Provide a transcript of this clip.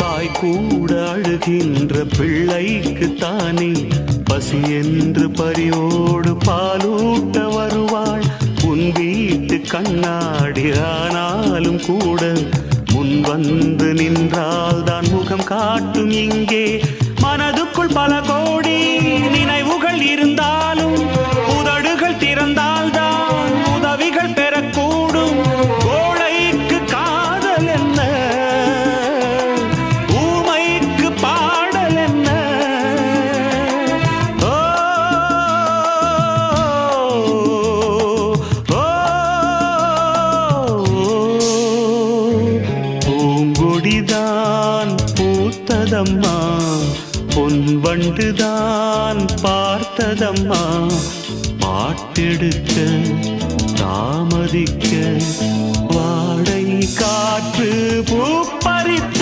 தாய் கூட அழுகின்ற பிள்ளைக்கு தானே பசி என்று பரியோடு பாலூட்ட வருவாள் உன் வீட்டு கண்ணாடி. ஆனாலும் கூட முன் வந்து நின்றால் தான் முகம் காட்டும். இங்கே மனதுக்குள் பல கோடி நினைவுகள் இருந்தாலும் உதடுகள் திறந்தால் தான் உதவிகள் பெறக்கூடும். கோழைக்கு காதல் என்ன, ஊமைக்கு பாடல் என்ன? ஓ பூங்கொடிதான் பூத்ததம்மா, பொன் வண்டுதான் பார்த்ததம்மா. பாட்டெடுக்க தாமதிக்க வாடை காற்று பூ பறித்த